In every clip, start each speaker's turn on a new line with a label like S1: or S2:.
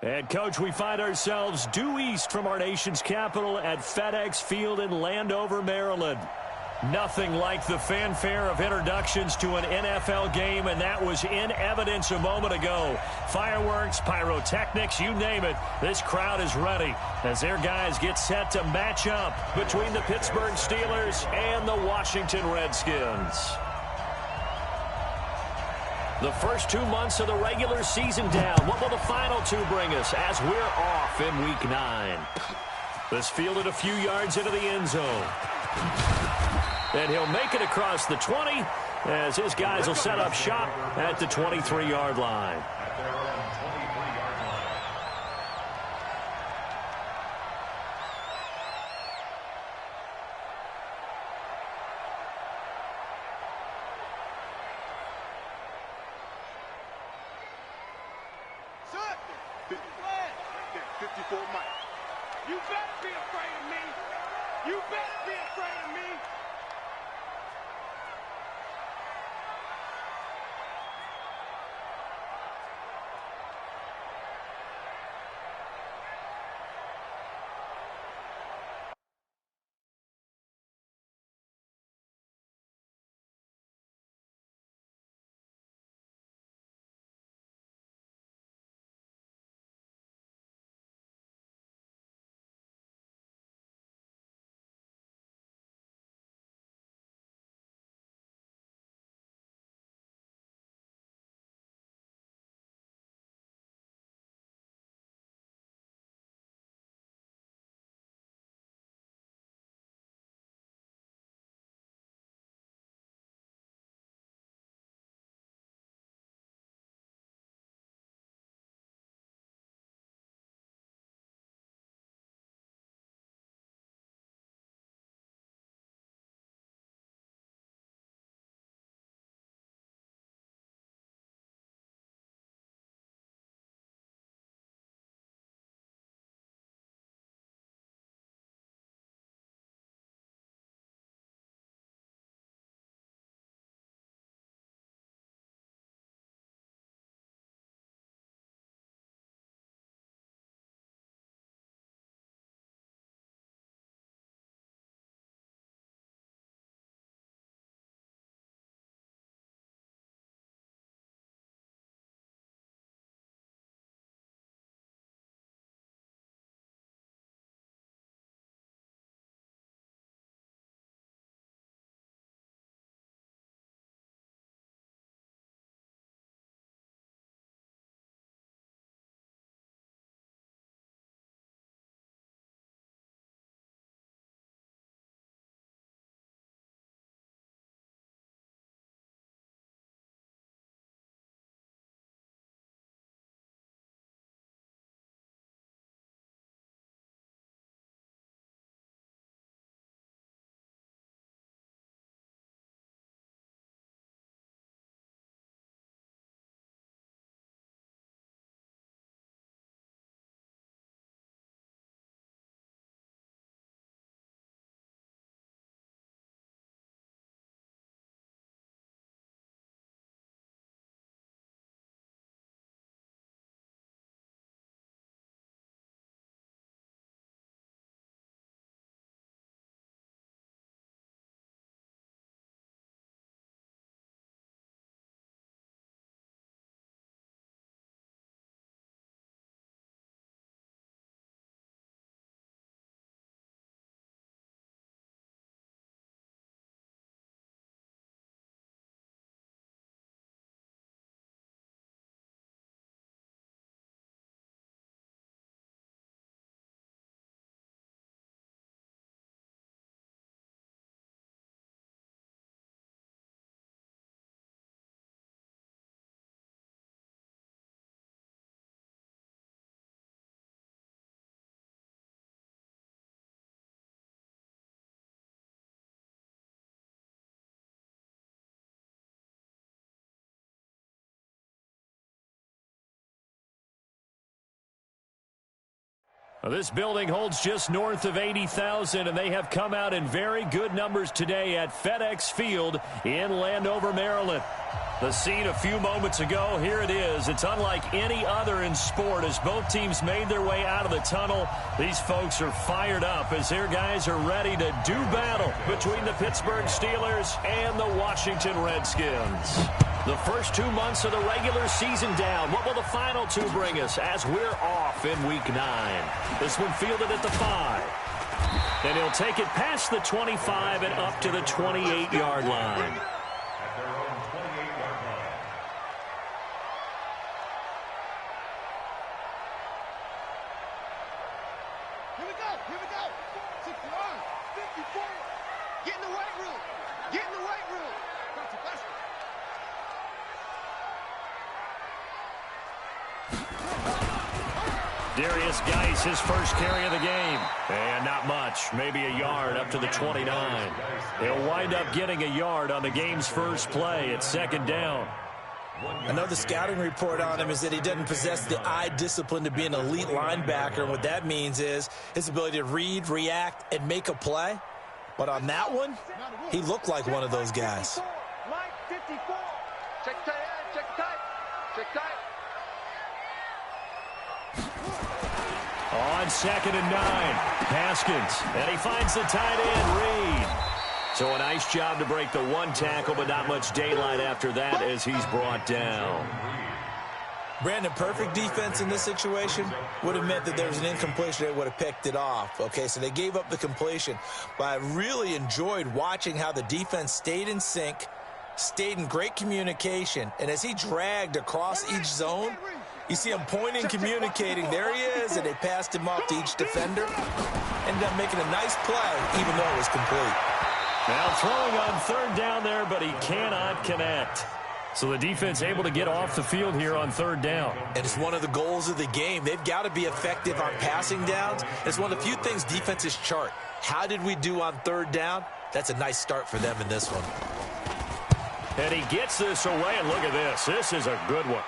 S1: And, Coach, we find ourselves due east from our nation's capital at FedEx Field in Landover, Maryland. Nothing like the fanfare of introductions to an NFL game, and that was in evidence a moment ago. Fireworks, pyrotechnics, you name it. This crowd is ready as their guys get set to match up between the Pittsburgh Steelers and the Washington Redskins. The first 2 months of the regular season down. What will the final two bring us as we're off in Week 9? This fielded a few yards into the end zone. And he'll make it across the 20 as his guys will set up shop at the 23-yard line.
S2: You better be afraid of me. You better be afraid of me.
S1: Well, this building holds just north of 80,000, and they have come out in very good numbers today at FedEx Field in Landover, Maryland. The scene a few moments ago, here it is. It's unlike any other in sport as both teams made their way out of the tunnel. These folks are fired up as their guys are ready to do battle between the Pittsburgh Steelers and the Washington Redskins. The first 2 months of the regular season down. What will the final two bring us as we're off in Week 9? This one fielded at the 5. And he'll take it past the 25 and up to the 28-yard line.
S2: Here we go. 61, 54. Get in the weight room. Get in the weight room.
S1: Darius Geis, his first carry of the game. And not much, maybe a yard up to the 29. He'll wind up getting a yard on the game's first play at second down.
S3: I know the scouting report on him is that he doesn't possess the eye discipline to be an elite linebacker. And what that means is his ability to read, react, and make a play. But on that one, he looked like one of those guys.
S2: Mike 54. Check tight, check tight, check tight.
S1: On 2nd and 9, Haskins. And he finds the tight end, Reed. So a nice job to break the one tackle, but not much daylight after that as he's brought down.
S3: Brandon, perfect defense in this situation would have meant that there was an incompletion. They would have picked it off. Okay, so they gave up the completion. But I really enjoyed watching how the defense stayed in sync, stayed in great communication. And as he dragged across each zone, you see him pointing, communicating. There he is, and they passed him off to each defender. Ended up making a nice play, even though it was complete.
S1: Now throwing on third down there, but he cannot connect. So the defense able to get off the field here on third down.
S3: And it's one of the goals of the game. They've got to be effective on passing downs. It's one of the few things defenses chart. How did we do on third down? That's a nice start for them in this one.
S1: And he gets this away, and look at this. This is a good one.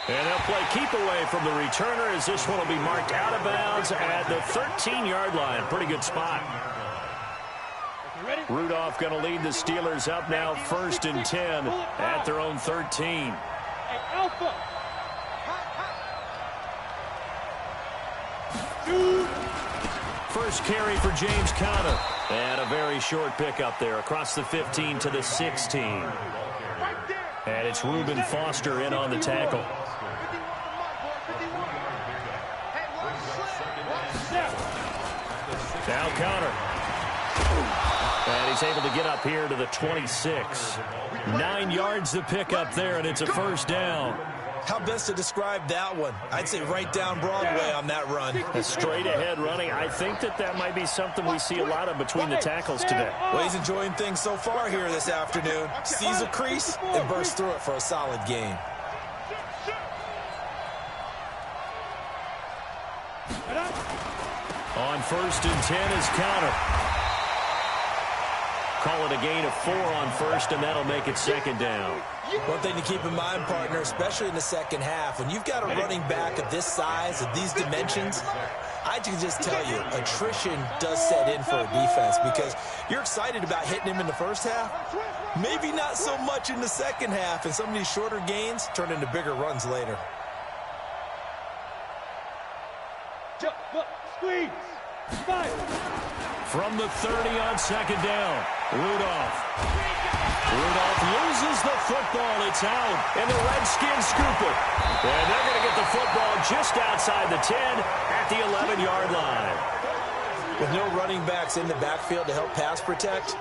S1: And they'll play keep away from the returner as this one will be marked out of bounds at the 13-yard line. Pretty good spot. Rudolph going to lead the Steelers up now 1st and 10 at their own 13.
S2: Alpha.
S1: First carry for James Conner. And a very short pickup there across the 15 to the 16. And it's Reuben Foster in on the tackle. Now Conner. And he's able to get up here to the 26. 9 yards to pick up there, and it's a first down.
S3: How best to describe that one? I'd say right down Broadway on that run.
S1: A straight-ahead running. I think that might be something we see a lot of between the tackles today.
S3: Well, he's enjoying things so far here this afternoon. Sees a crease and bursts through it for a solid game.
S1: On 1st and 10 is Conner. Call it a gain of 4 on first, and that'll make it second down.
S3: One thing to keep in mind, partner, especially in the second half, when you've got a running back of this size, of these dimensions, I can just tell you, attrition does set in for a defense because you're excited about hitting him in the first half. Maybe not so much in the second half, and some of these shorter gains turn into bigger runs later.
S2: Squeeze. Fire.
S1: From the 30 on second down, Rudolph loses the football. It's out, and the Redskins scoop it. And they're going to get the football just outside the 10 at the 11-yard line.
S3: With no running backs in the backfield to help pass protect,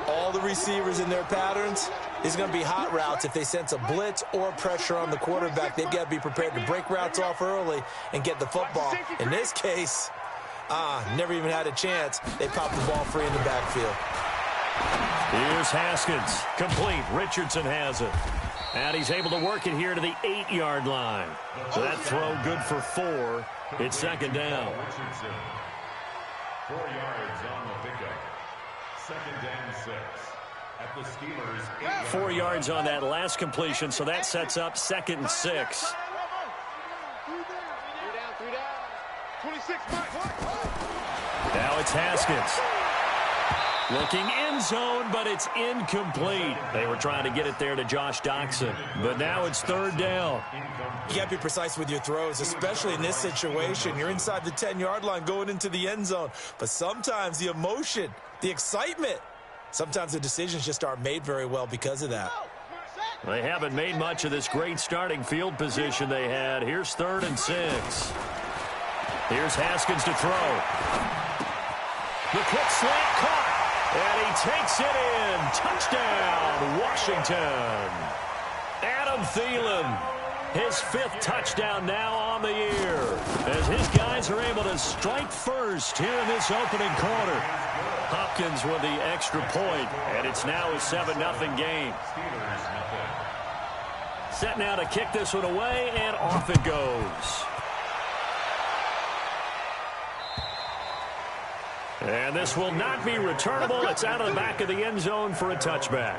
S3: all the receivers in their patterns is going to be hot routes. If they sense a blitz or pressure on the quarterback, they've got to be prepared to break routes off early and get the football. In this case, never even had a chance. They popped the ball free in the backfield.
S1: Here's Haskins. Complete. Richardson has it. And he's able to work it here to the 8-yard line. So that throw good for 4. It's second down.
S4: 4 yards on the pickup. Second and 6. At the Steelers'
S1: 4 yards on that last completion, so that sets up 2nd and 6.
S2: 3 down. 26, Mike.
S1: It's Haskins. Looking end zone, but it's incomplete. They were trying to get it there to Josh Doxson, but now it's third down.
S3: You got to be precise with your throws, especially in this situation. You're inside the 10-yard line going into the end zone, but sometimes the emotion, the excitement, sometimes the decisions just aren't made very well because of that.
S1: They haven't made much of this great starting field position they had. Here's 3rd and 6. Here's Haskins to throw. The quick slant caught. And he takes it in. Touchdown, Washington. Adam Thielen, his 5th touchdown now on the year, as his guys are able to strike first here in this opening quarter. Hopkins with the extra point, and it's now a 7-0 game. Set now to kick this one away, and off it goes. And this will not be returnable. It's out of the back of the end zone for a touchback.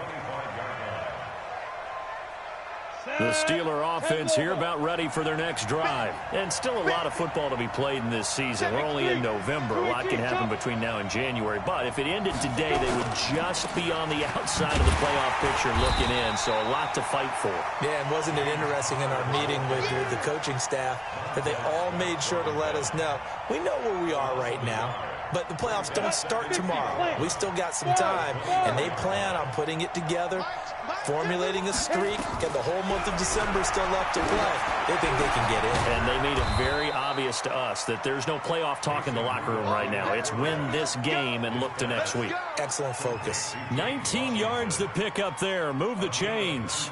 S1: The Steeler offense here about ready for their next drive. And still a lot of football to be played in this season. We're only in November. A lot can happen between now and January. But if it ended today, they would just be on the outside of the playoff picture looking in. So a lot to fight for.
S3: Yeah, and wasn't it interesting in our meeting with the coaching staff that they all made sure to let us know, we know where we are right now. But the playoffs don't start tomorrow. We still got some time, and they plan on putting it together, formulating a streak. Got the whole month of December still left to play. They think they can get in.
S1: And they made it very obvious to us that there's no playoff talk in the locker room right now. It's win this game and look to next week.
S3: Excellent focus.
S1: 19 yards to pick up there. Move the chains.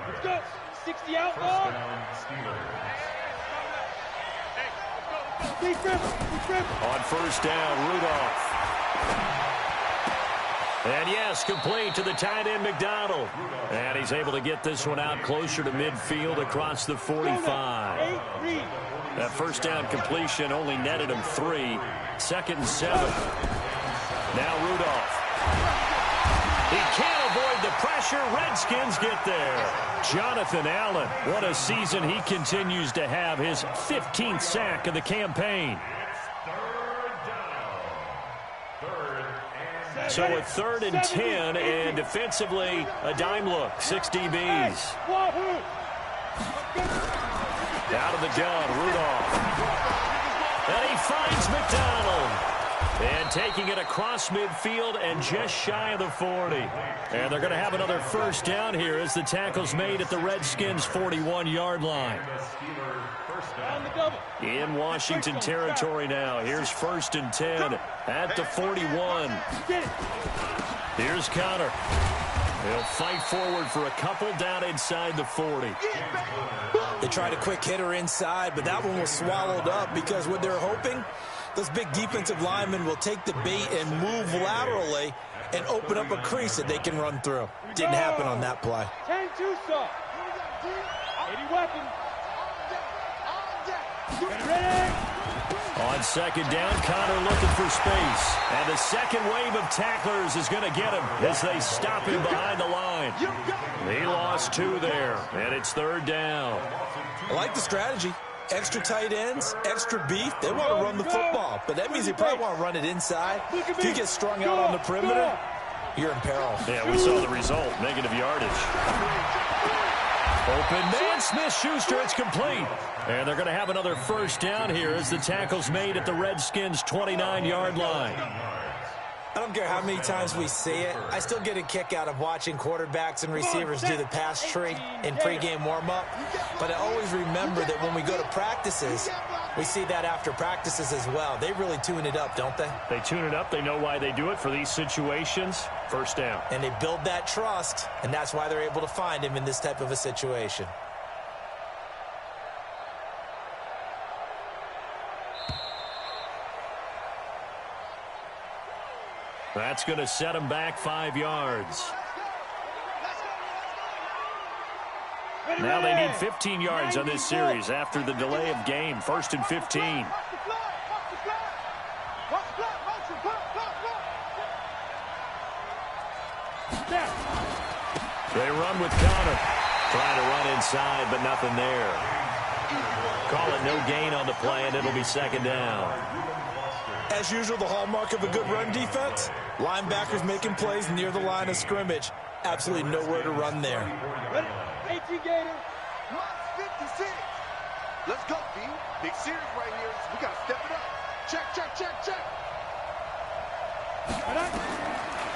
S2: Let's go. 60 out, ball.
S1: On first down, Rudolph. And yes, complete to the tight end, McDonald. And he's able to get this one out closer to midfield across the 45. That first down completion only netted him 3. 2nd and 7. Now Rudolph. He can't avoid the pressure. Redskins get there. Jonathan Allen, what a season he continues to have. His 15th sack of the campaign. So a 3rd and 10, and defensively, a dime look. 6 DBs. Out of the gun, Rudolph. And he finds McDonald. And taking it across midfield and just shy of the 40. And they're going to have another first down here as the tackle's made at the Redskins' 41-yard line. In Washington territory now. Here's 1st and 10 at the 41. Here's Connor. They'll fight forward for a couple down inside the 40.
S3: They tried a quick hitter inside, but that one was swallowed up because what they're hoping, those big defensive linemen will take the bait and move laterally and open up a crease that they can run through. Didn't happen on that play.
S2: 10-2 stop. 80 weapons.
S1: On 2nd down, Connor looking for space. And the second wave of tacklers is going to get him as they stop him behind the line. He lost 2 there, and it's 3rd down.
S3: I like the strategy. Extra tight ends, extra beef. They want to run the football, but that means they probably want to run it inside. If you get strung out on the perimeter, you're in peril.
S1: Yeah, we saw the result. Negative yardage. Open man, Smith-Schuster, it's complete. And they're going to have another first down here as the tackle's made at the Redskins' 29-yard line.
S3: I don't care how many times we see it. I still get a kick out of watching quarterbacks and receivers do the pass tree in pregame warm-up. But I always remember that when we go to practices, we see that after practices as well. They really tune it up, don't they?
S1: They tune it up. They know why they do it for these situations. First down.
S3: And they build that trust, and that's why they're able to find him in this type of a situation.
S1: That's going to set him back 5 yards. Now they need 15 yards on this series after the delay of game. 1st and 15. They run with Connor. Trying to run inside, but nothing there. Call it no gain on the play, and it'll be 2nd down.
S3: As usual, the hallmark of a good run defense, linebackers making plays near the line of scrimmage. Absolutely nowhere to run there.
S2: Ready? 18 Gator. Plus 56. Let's go, B. Big series right here. We got to step it up. Check, check, check, check.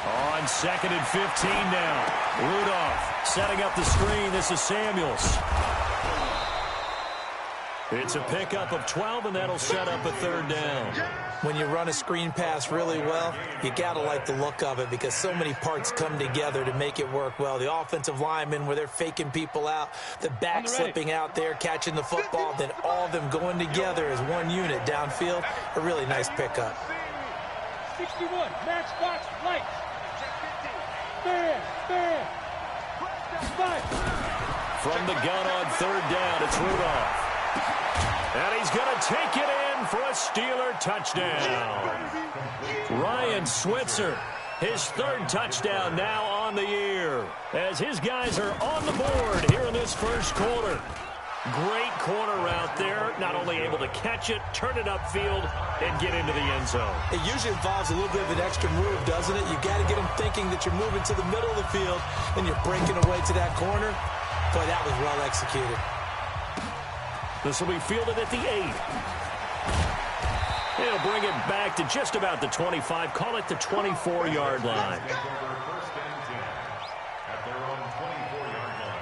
S1: On 2nd and 15 now. Rudolph setting up the screen. This is Samuels. It's a pickup of 12, and that'll set up a 3rd down.
S3: When you run a screen pass really well, you got to like the look of it because so many parts come together to make it work well. The offensive linemen, where they're faking people out, the back slipping out there, catching the football, then all of them going together as one unit downfield. A really nice pickup.
S2: 61, matchbox, lights. Bam.
S1: From the gun on 3rd down, it's Rudolph. And he's going to take it in for a Steeler touchdown. Ryan Switzer, his 3rd touchdown now on the year, as his guys are on the board here in this first quarter. Great corner route there, not only able to catch it, turn it upfield, and get into the end zone.
S3: It usually involves a little bit of an extra move, doesn't it? You've got to get them thinking that you're moving to the middle of the field and you're breaking away to that corner. Boy, that was well executed.
S1: This will be fielded at the 8. He'll bring it back to just about the 25. Call it the 24-yard line.
S4: First and 10 at their own 24-yard line.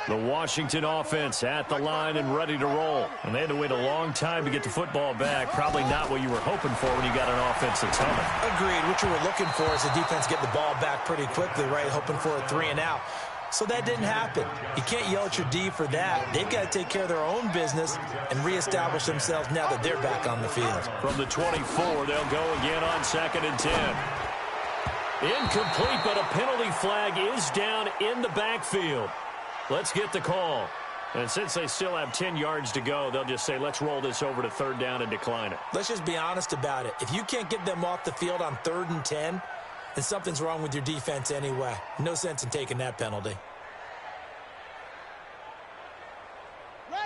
S1: The Washington offense at the line and ready to roll. And they had to wait a long time to get the football back. Probably not what you were hoping for when you got an offense that's humming.
S3: Agreed. What you were looking for is the defense get the ball back pretty quickly, right? Hoping for a 3 and out. So that didn't happen. You can't yell at your D for that. They've got to take care of their own business and reestablish themselves now that they're back on the field.
S1: From the 24, they'll go again on 2nd and 10. Incomplete, but a penalty flag is down in the backfield. Let's get the call. And since they still have 10 yards to go, they'll just say, let's roll this over to 3rd down and decline it.
S3: Let's just be honest about it. If you can't get them off the field on 3rd and 10, then something's wrong with your defense anyway. No sense in taking that penalty.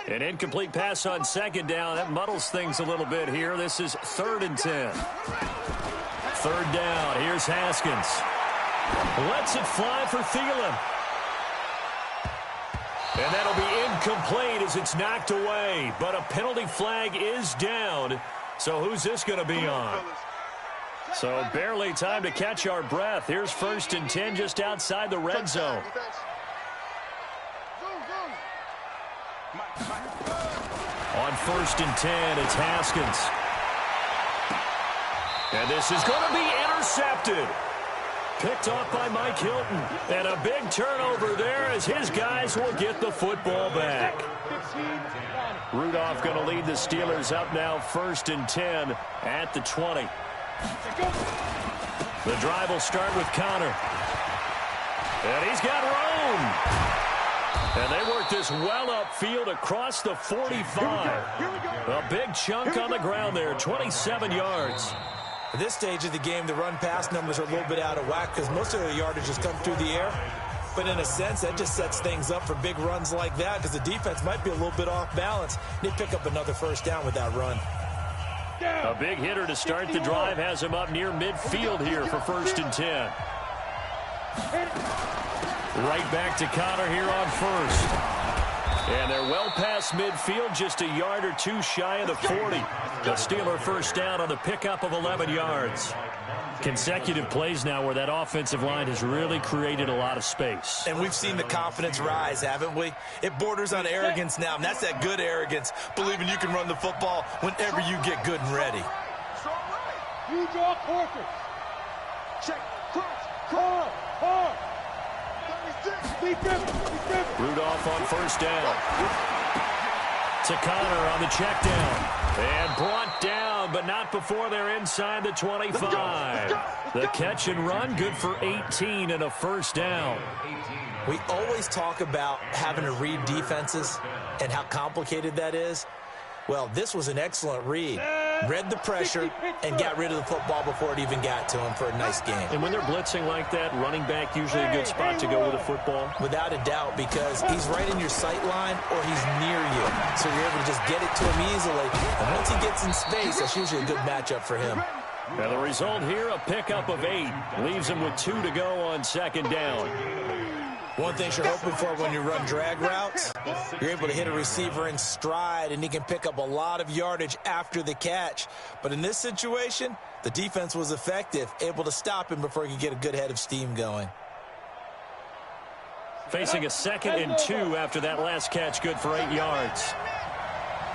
S1: An incomplete pass on 2nd down. That muddles things a little bit here. This is 3rd and 10. 3rd down. Here's Haskins. Lets it fly for Thielen. And that'll be incomplete as it's knocked away. But a penalty flag is down. So who's this going to be on? So barely time to catch our breath. Here's 1st and 10 just outside the red zone. On 1st and 10, it's Haskins. And this is going to be intercepted. Picked off by Mike Hilton. And a big turnover there as his guys will get the football back. Rudolph going to lead the Steelers up now 1st and 10 at the 20. The drive will start with Connor. And he's got room. And they work this well upfield across the 45. A big chunk on the ground there, 27 yards.
S3: At this stage of the game, the run-pass numbers are a little bit out of whack because most of the yardage has come through the air. But in a sense, that just sets things up for big runs like that because the defense might be a little bit off balance. They pick up another 1st down with that run.
S1: A big hitter to start the drive has him up near midfield here for 1st and 10. Right back to Connor here on 1st. And they're well past midfield, just a yard or 2 shy of the 40. The Steeler 1st down on the pickup of 11 yards. Consecutive plays now where that offensive line has really created a lot of space.
S3: And we've seen the confidence rise, haven't we? It borders on arrogance now, and that's that good arrogance, believing you can run the football whenever you get good and ready.
S2: You draw quarters. Check, cross, call, hard.
S1: Rudolph on 1st down. To Connor on the check down. And brought down, but not before they're inside the 25. The catch and run, good for 18 and a 1st down.
S3: We always talk about having to read defenses and how complicated that is. Well, this was an excellent read. read the pressure, and got rid of the football before it even got to him for a nice game.
S1: And when they're blitzing like that, running back usually a good spot to go with a football?
S3: Without a doubt, because he's right in your sight line or he's near you. So you're able to just get it to him easily. And once he gets in space, that's usually a good matchup for him.
S1: Now the result here, a pickup of 8. Leaves him with 2 to go on second down.
S3: One thing you're hoping for when you run drag routes, you're able to hit a receiver in stride, and he can pick up a lot of yardage after the catch. But in this situation, the defense was effective, able to stop him before he could get a good head of steam going.
S1: Facing a 2nd and 2 after that last catch, good for 8 yards.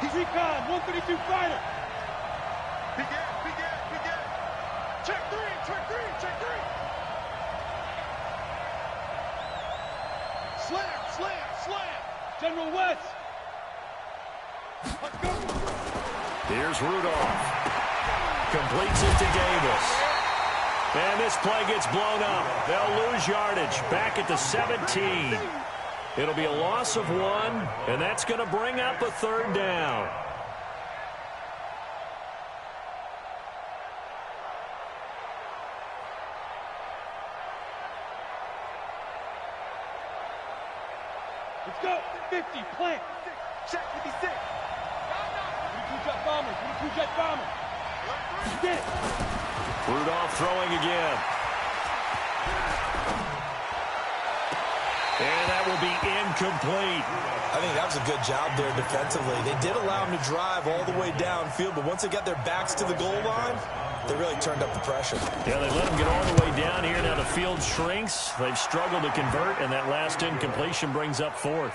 S2: Recon, 132 fighter. Begin. Check 3. Slam. General West. Let's go.
S1: Here's Rudolph. Completes it to Davis. And this play gets blown up. They'll lose yardage back at the 17. It'll be a loss of 1, and that's going to bring up a 3rd down.
S2: Let's go. 50, plant. Check 56. 22 jet bombers. Get it.
S1: Rudolph throwing again. And that will be incomplete.
S3: I think that was a good job there defensively. They did allow him to drive all the way downfield, but once they got their backs to the goal line, they really turned up the pressure.
S1: Yeah, they let him get all the way down here. Now the field shrinks. They've struggled to convert, and that last incompletion brings up 4th.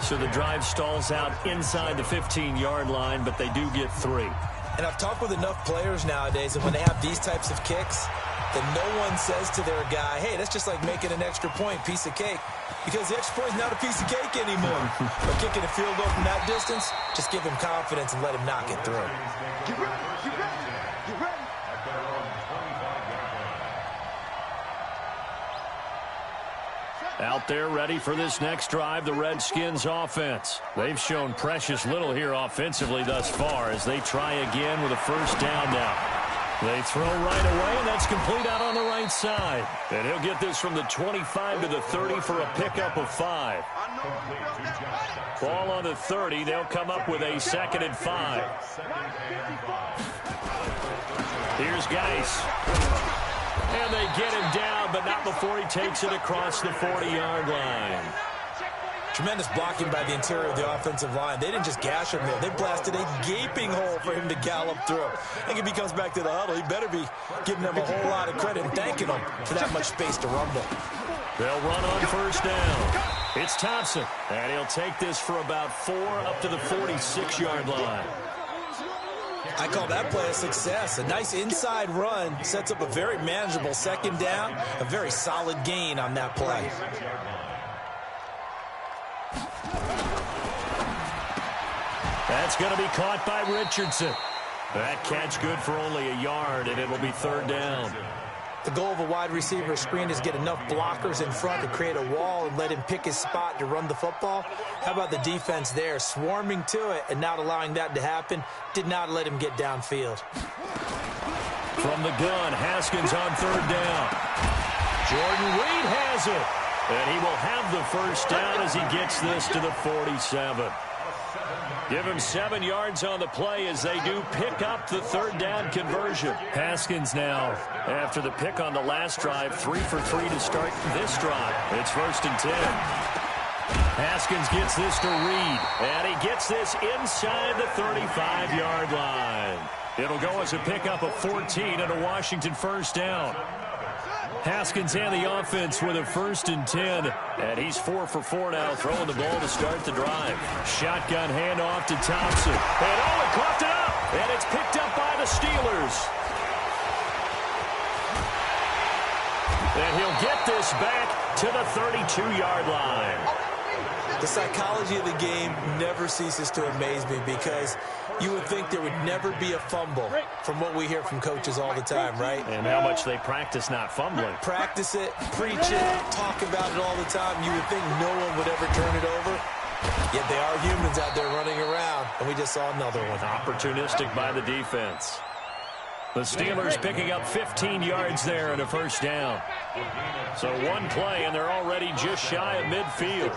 S1: So the drive stalls out inside the 15-yard line, but they do get 3.
S3: And I've talked with enough players nowadays, and when they have these types of kicks, then no one says to their guy, hey, that's just like making an extra point, piece of cake. Because the extra point is not a piece of cake anymore. But kicking a field goal from that distance, just give him confidence and let him knock it through.
S2: Get ready.
S1: Out there ready for this next drive, the Redskins offense. They've shown precious little here offensively thus far as they try again with a 1st down now. They throw right away, and that's complete out on the right side. And he'll get this from the 25 to the 30 for a pickup of 5. Ball on the 30. They'll come up with a 2nd and 5. Here's Geis. And they get him down, but not before he takes it across the 40-yard line.
S3: Tremendous blocking by the interior of the offensive line. They didn't just gash him there. They blasted a gaping hole for him to gallop through. I think if he comes back to the huddle, he better be giving them a whole lot of credit and thanking them for that much space to rumble.
S1: They'll run on 1st down. It's Thompson, and he'll take this for about 4 up to the 46-yard line.
S3: I call that play a success. A nice inside run sets up a very manageable 2nd down, a very solid gain on that play.
S1: That's going to be caught by Richardson. That catch good for only a yard, and it'll be 3rd down.
S3: The goal of a wide receiver screen is get enough blockers in front to create a wall and let him pick his spot to run the football. How about the defense there, swarming to it and not allowing that to happen? Did not let him get downfield.
S1: From the gun, Haskins on 3rd down. Jordan Reed has it, and he will have the 1st down as he gets this to the 47. Give him 7 yards on the play as they do pick up the 3rd down conversion. Haskins now, after the pick on the last drive, 3 for 3 to start this drive. It's 1st and 10. Haskins gets this to Reed, and he gets this inside the 35-yard line. It'll go as a pickup of 14 and a Washington 1st down. Haskins and the offense with a 1st and 10, and he's 4 for 4 now, throwing the ball to start the drive. Shotgun handoff to Thompson, and Owen coughed it up, and it's picked up by the Steelers. And he'll get this back to the 32-yard line.
S3: The psychology of the game never ceases to amaze me because you would think there would never be a fumble from what we hear from coaches all the time, right?
S1: And how much they practice not fumbling.
S3: Practice it, preach it, talk about it all the time. You would think no one would ever turn it over. Yet they are humans out there running around, and we just saw another one.
S1: Opportunistic by the defense. The Steelers picking up 15 yards there and a first down. So one play, and they're already just shy of midfield.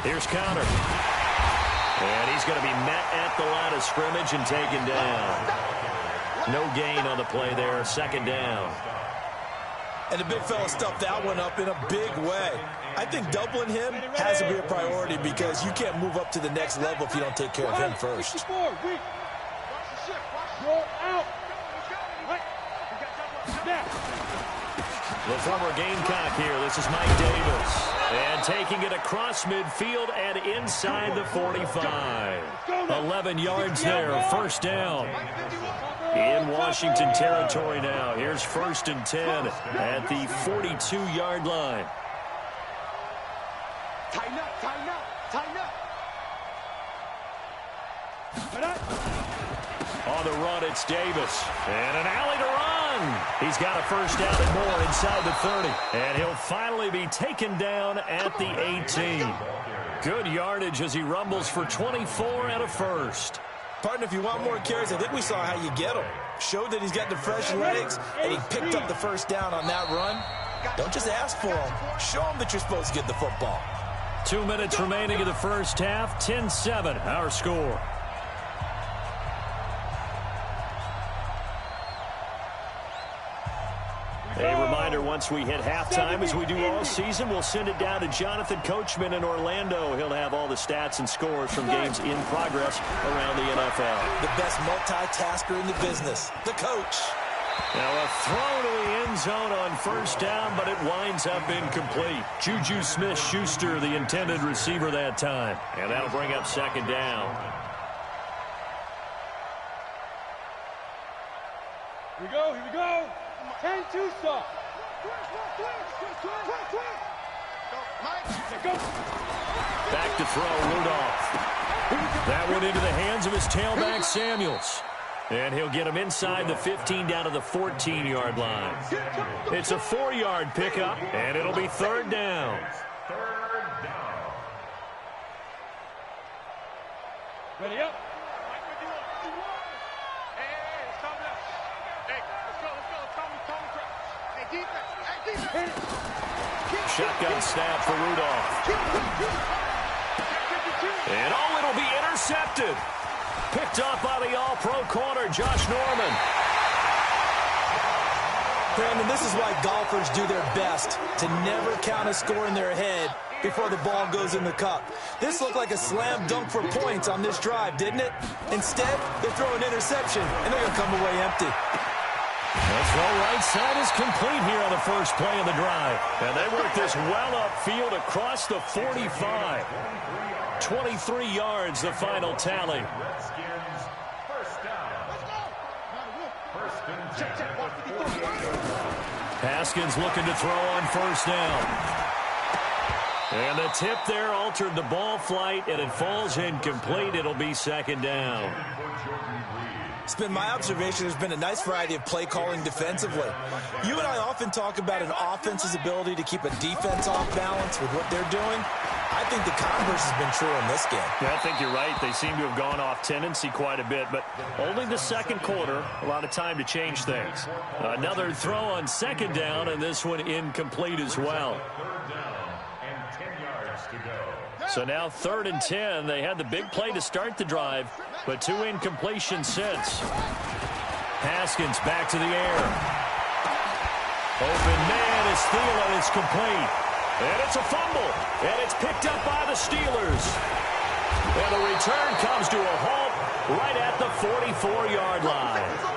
S1: Here's Connor. And he's going to be met at the line of scrimmage and taken down. No gain on the play there, second down.
S3: And the big fella stuffed that one up in a big way. I think doubling him has to be a priority because you can't move up to the next level if you don't take care of him first.
S1: The former Gamecock here. This is Mike Davis. And taking it across midfield and inside the 45. 11 yards there, first down. In Washington territory now. Here's 1st and 10 at the 42-yard line.
S2: Tighten up, tighten up, tighten up.
S1: On the run, it's Davis. And an alley to run. He's got a first down and more inside the 30. And he'll finally be taken down at the 18. Good yardage as he rumbles for 24 and a first.
S3: Partner, if you want more carries, I think we saw how you get him. Showed that he's got the fresh legs, and he picked up the first down on that run. Don't just ask for him. Show him that you're supposed to get the football.
S1: 2 minutes remaining in the first half. 10-7, our score. A reminder, once we hit halftime, as we do all season, we'll send it down to Jonathan Coachman in Orlando. He'll have all the stats and scores from games in progress around the NFL.
S3: The best multitasker in the business, the coach.
S1: Now a throw to the end zone on first down, but it winds up incomplete. Juju Smith-Schuster, the intended receiver that time. And that'll bring up second down.
S5: Here we go, here we go. 10-2 stop.
S1: Back to throw, Rudolph. That one into the hands of his tailback, Samuels. And he'll get him inside the 15 down to the 14-yard line. It's a 4-yard pickup, and it'll be third down.
S5: Ready up.
S1: Shotgun snap for Rudolph. And it'll be intercepted. Picked off by the all-pro corner, Josh Norman.
S3: Brandon, this is why golfers do their best to never count a score in their head before the ball goes in the cup. This looked like a slam dunk for points on this drive, didn't it? Instead, they throw an interception, and they're going to come away empty.
S1: The throw right side is complete here on the first play of the drive. And they work this well upfield across the 45. 23 yards, the final tally. Haskins looking to throw on first down. And the tip there altered the ball flight, and it falls incomplete. It'll be second down.
S3: It's been my observation there's been a nice variety of play calling defensively. You and I often talk about an offense's ability to keep a defense off balance with what they're doing. I think the converse has been true in this game.
S1: Yeah, I think you're right. They seem to have gone off tendency quite a bit, but only the second quarter, a lot of time to change things. Another throw on second down, and this one incomplete as well. So now 3rd and 10. They had the big play to start the drive, but 2 incompletions since. Haskins back to the air. Open man is Thielen. It's complete. And it's a fumble. And it's picked up by the Steelers. And the return comes to a halt right at the 44-yard line.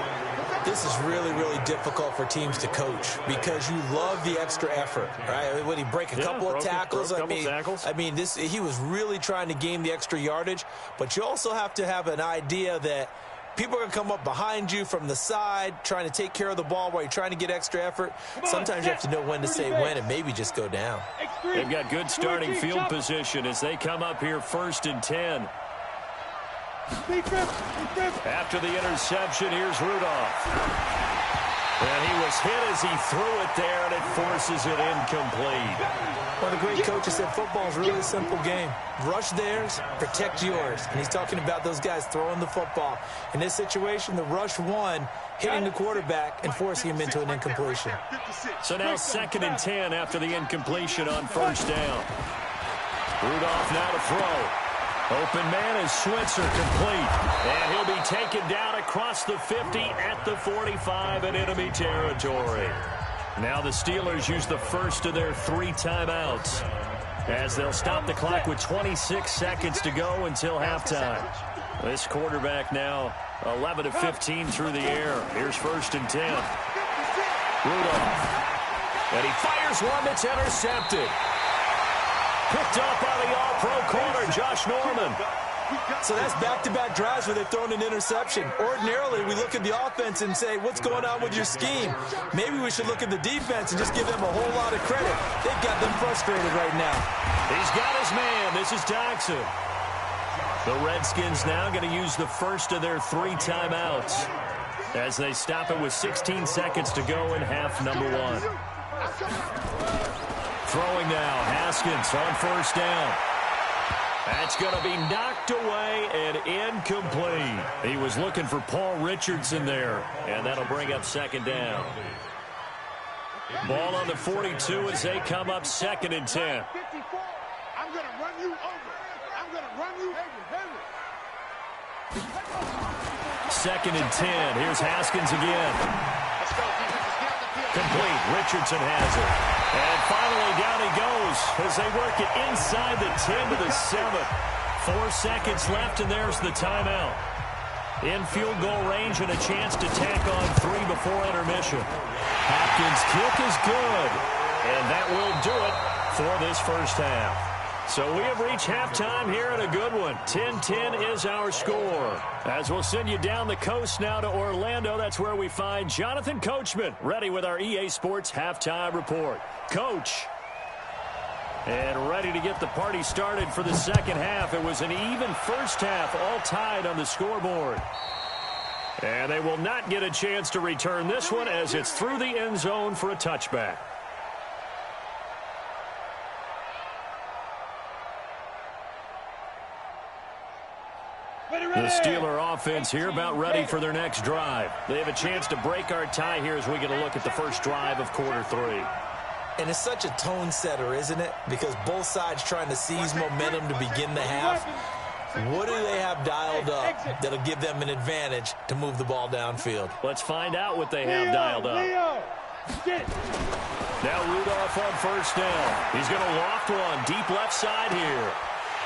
S3: This is really, really difficult for teams to coach because you love the extra effort, right? When he break a couple of tackles, I mean, he was really trying to gain the extra yardage, but you also have to have an idea that people are going to come up behind you from the side, trying to take care of the ball while you're trying to get extra effort. Sometimes you have to know when to say when and maybe just go down.
S1: They've got good starting field position as they come up here 1st and 10. After the interception, here's Rudolph. And he was hit as he threw it there, and it forces it incomplete.
S3: Well, the great coach said football is really a simple game. Rush theirs, protect yours. And he's talking about those guys throwing the football. In this situation, the rush won, hitting the quarterback and forcing him into an incompletion.
S1: So now 2nd and 10 after the incompletion on 1st down. Rudolph now to throw. Open man is Switzer, complete. And he'll be taken down across the 50 at the 45 in enemy territory. Now the Steelers use the first of their 3 timeouts as they'll stop the clock with 26 seconds to go until halftime. This quarterback now 11 of 15 through the air. Here's 1st and 10. Rudolph. And he fires one that's intercepted. Picked up by the all-pro corner, Josh Norman.
S3: So that's back-to-back drives where they've thrown an interception. Ordinarily, we look at the offense and say, what's going on with your scheme? Maybe we should look at the defense and just give them a whole lot of credit. They've got them frustrated right now.
S1: He's got his man. This is Jackson. The Redskins now going to use the first of their 3 timeouts as they stop it with 16 seconds to go in half number 1. Throwing now, Haskins on 1st down. That's going to be knocked away and incomplete. He was looking for Paul Richardson there, and that'll bring up 2nd down. Ball on the 42 as they come up 2nd and 10.
S2: I'm going to run you over. I'm going to run you over.
S1: 2nd and 10. Here's Haskins again. Complete. Richardson has it. And finally down he goes as they work it inside the 10 to the 7. 4 seconds left, and there's the timeout. In field goal range and a chance to tack on 3 before intermission. Hopkins' kick is good, and that will do it for this first half. So we have reached halftime here and a good one. 10-10 is our score. As we'll send you down the coast now to Orlando, that's where we find Jonathan Coachman ready with our EA Sports halftime report. Coach. And ready to get the party started for the second half. It was an even first half, all tied on the scoreboard. And they will not get a chance to return this one as it's through the end zone for a touchback. The Steeler offense here about ready for their next drive. They have a chance to break our tie here as we get a look at the first drive of quarter 3.
S3: And it's such a tone setter, isn't it? Because both sides trying to seize momentum to begin the half. What do they have dialed up that'll give them an advantage to move the ball downfield?
S1: Let's find out what they have dialed up. Now Rudolph on 1st down. He's going to loft one deep left side here.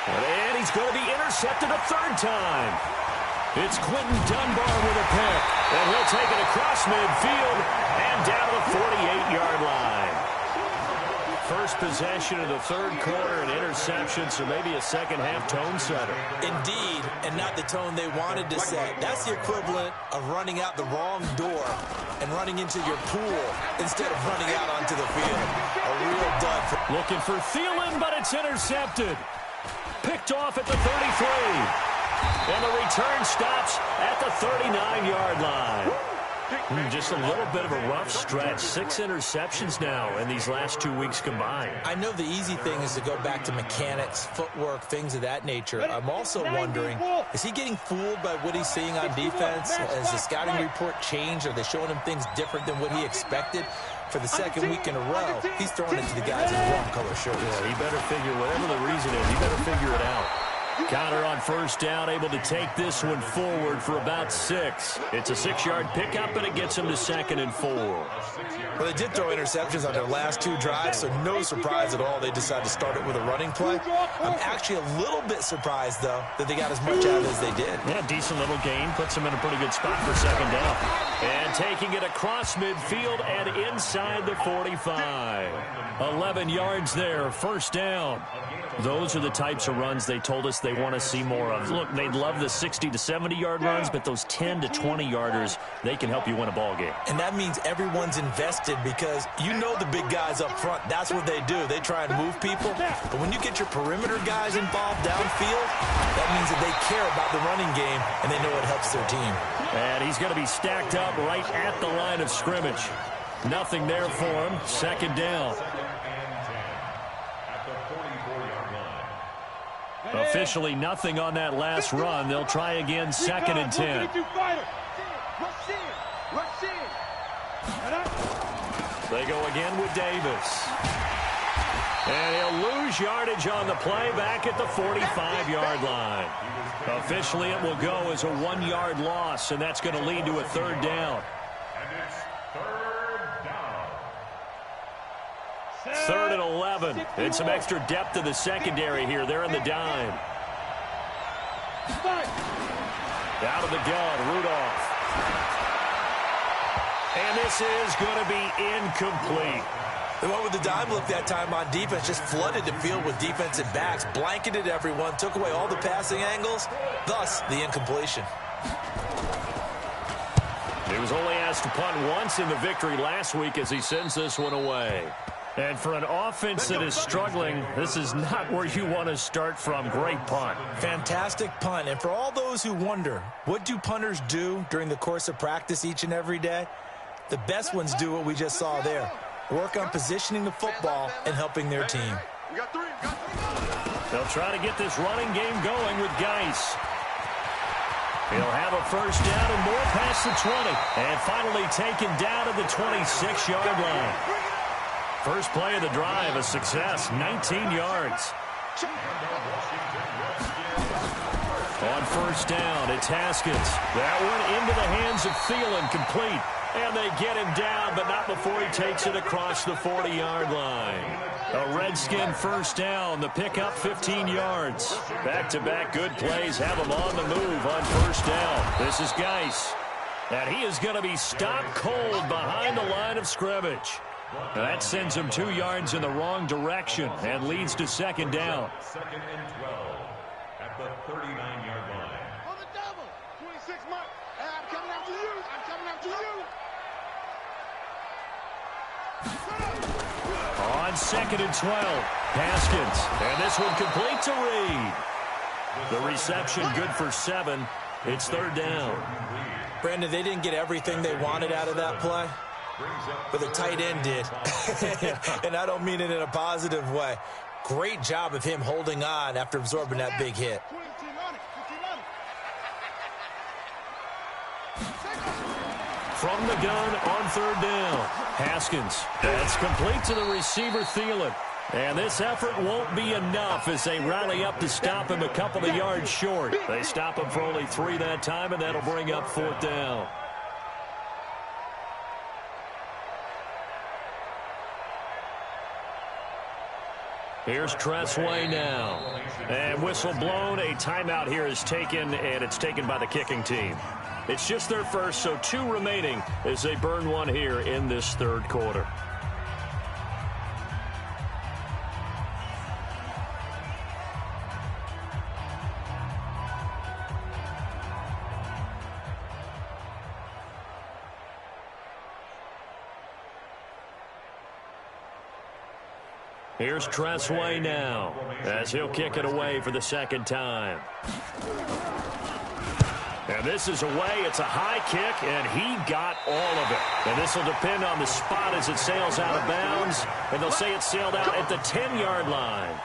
S1: And he's going to be intercepted a 3rd time. It's Quentin Dunbar with a pick. And he'll take it across midfield and down to the 48-yard line. First possession of the 3rd quarter, an interception, so maybe a second-half tone setter.
S3: Indeed, and not the tone they wanted to set. That's the equivalent of running out the wrong door and running into your pool instead of running out onto the field. A real dud.
S1: Looking for Thielen, but it's intercepted. Picked off at the 33. And the return stops at the 39-yard line. Just a little bit of a rough stretch. 6 interceptions now in these last 2 weeks combined.
S3: I know the easy thing is to go back to mechanics, footwork, things of that nature. I'm also wondering, is he getting fooled by what he's seeing on defense? Has the scouting report changed? Are they showing him things different than what he expected? For the 2nd week in a row, he's throwing it to the guys in wrong color shirts.
S1: Yeah, he better figure, whatever the reason is, he better figure it out. Counter on 1st down, able to take this one forward for about 6. It's a 6-yard pickup, and it gets him to 2nd and 4.
S3: Well, they did throw interceptions on their last 2 drives, so no surprise at all they decided to start it with a running play. I'm actually a little bit surprised, though, that they got as much out of it as they did.
S1: Yeah, decent little gain. Puts them in a pretty good spot for 2nd down. And taking it across midfield and inside the 45. 11 yards there, 1st down. Those are the types of runs they told us they want to see more of. Look, they'd love the 60 to 70-yard runs, but those 10 to 20-yarders, they can help you win a ball game.
S3: And that means everyone's invested because you know the big guys up front. That's what they do. They try and move people. But when you get your perimeter guys involved downfield, that means that they care about the running game and they know it helps their team.
S1: And he's going to be stacked up right at the line of scrimmage. Nothing there for him. Second down. Officially nothing on that last run. They'll try again, second and 10. They go again with Davis. And he'll lose yardage on the play back at the 45-yard line. Officially, it will go as a 1-yard loss, and that's going to lead to a third down. Third and 11. And some extra depth to the secondary here. They're in the dime. Out of the gun, Rudolph. And this is going to be incomplete.
S3: They went with the dime look that time on defense, just flooded the field with defensive backs, blanketed everyone, took away all the passing angles, thus the incompletion.
S1: He was only asked to punt once in the victory last week as he sends this one away. And for an offense that is struggling, this is not where you want to start from. Great punt.
S3: Fantastic punt. And for all those who wonder, what do punters do during the course of practice each and every day? The best ones do what we just saw there. Work on positioning the football and helping their team.
S1: They'll try to get this running game going with Geis. He'll have a first down and more past the 20. And finally taken down at the 26-yard line. First play of the drive, a success, 19 yards. On first down, it's Haskins. That one into the hands of Thielen, complete. And they get him down, but not before he takes it across the 40-yard line. A Redskin first down, the pickup 15 yards. Back-to-back good plays have him on the move on first down. This is Geis. And he is going to be stopped cold behind the line of scrimmage. That sends him 2 yards in the wrong direction and leads to second down.
S4: Second and 12 at the 39-yard line.
S2: On the double. 26 months. Hey, I'm coming after you. I'm coming after you.
S1: On second and 12, Haskins. And this one complete to Reed. The reception good for 7. It's third down.
S3: Brandon, they didn't get everything they wanted out of that play, but the tight end did. And I don't mean it in a positive way. Great job of him holding on after absorbing that big hit.
S1: From the gun on third down, Haskins. That's complete to the receiver, Thielen. And this effort won't be enough as they rally up to stop him a couple of yards short. They stop him for only 3 that time, and that'll bring up fourth down. Here's Tressway now. And whistle blown. A timeout here is taken, and it's taken by the kicking team. It's just their first, so 2 remaining as they burn one here in this third quarter. Here's Tressway now as he'll kick it away for the second time. And this is away. It's a high kick, and he got all of it. And this will depend on the spot as it sails out of bounds. And they'll say it sailed out at the 10-yard line.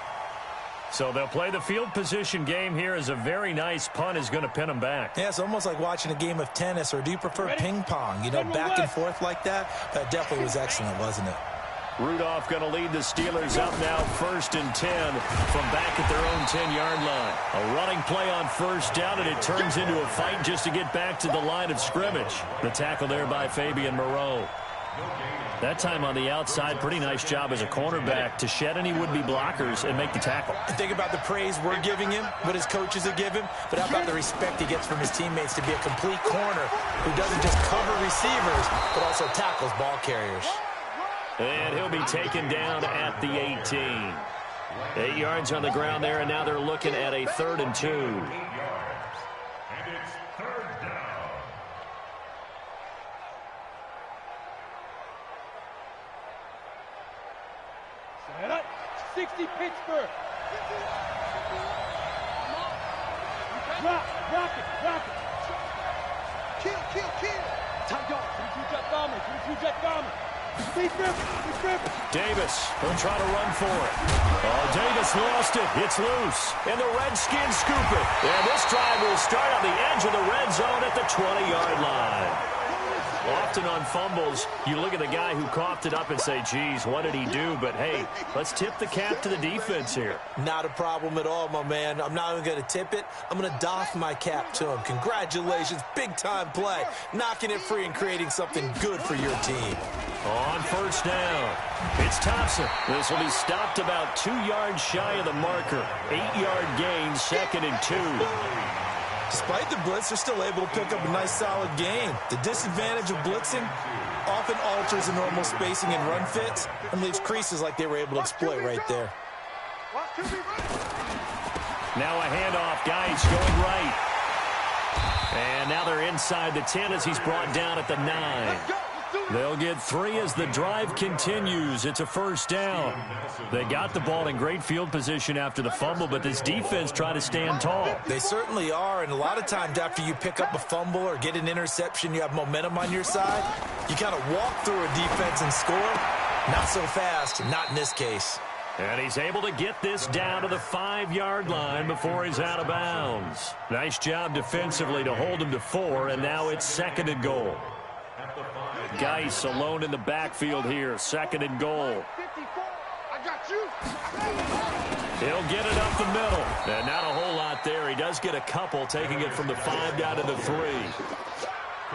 S1: So they'll play the field position game here as a very nice punt is going to pin them back.
S3: Yeah, it's almost like watching a game of tennis, or do you prefer ping pong? You know, back and forth like that? That definitely was excellent, wasn't it?
S1: Rudolph going to lead the Steelers up now first and 10 from back at their own 10-yard line. A running play on first down, and it turns into a fight just to get back to the line of scrimmage. The tackle there by Fabian Moreau. That time on the outside, pretty nice job as a cornerback to shed any would-be blockers and make the tackle.
S3: And think about the praise we're giving him, what his coaches have given, but how about the respect he gets from his teammates to be a complete corner who doesn't just cover receivers, but also tackles ball carriers.
S1: And he'll be taken down at the 18. 8 yards on the ground there, and now they're looking at a 3rd and 2.
S4: 8 yards. And it's third down.
S5: Set up. 60 Pittsburgh. Rock it.
S1: Davis will try to run for it. Oh, Davis lost it. It's loose. And the Redskins scoop it. And this drive will start on the edge of the red zone at the 20-yard line. Often on fumbles, you look at the guy who coughed it up and say, geez, what did he do? But, hey, let's tip the cap to the defense here.
S3: Not a problem at all, my man. I'm not even going to tip it. I'm going to doff my cap to him. Congratulations. Big-time play. Knocking it free and creating something good for your team.
S1: On first down, it's Thompson. This will be stopped about 2 yards shy of the marker. 8-yard gain, 2nd and 2.
S3: Despite the blitz, they're still able to pick up a nice, solid gain. The disadvantage of blitzing often alters the normal spacing and run fits and leaves creases like they were able to exploit right there.
S1: Now a handoff. Guys going right. And now they're inside the 10 as he's brought down at the 9. They'll get 3 as the drive continues. It's a first down. They got the ball in great field position after the fumble, but this defense trying to stand tall.
S3: They certainly are, and a lot of times after you pick up a fumble or get an interception, you have momentum on your side. You kind of walk through a defense and score. Not so fast, not in this case.
S1: And he's able to get this down to the 5-yard line before he's out of bounds. Nice job defensively to hold him to 4, and now it's 2nd and goal. Geis alone in the backfield here. 2nd and goal. He'll get it up the middle. And not a whole lot there. He does get a couple, taking it from the 5 down to the 3.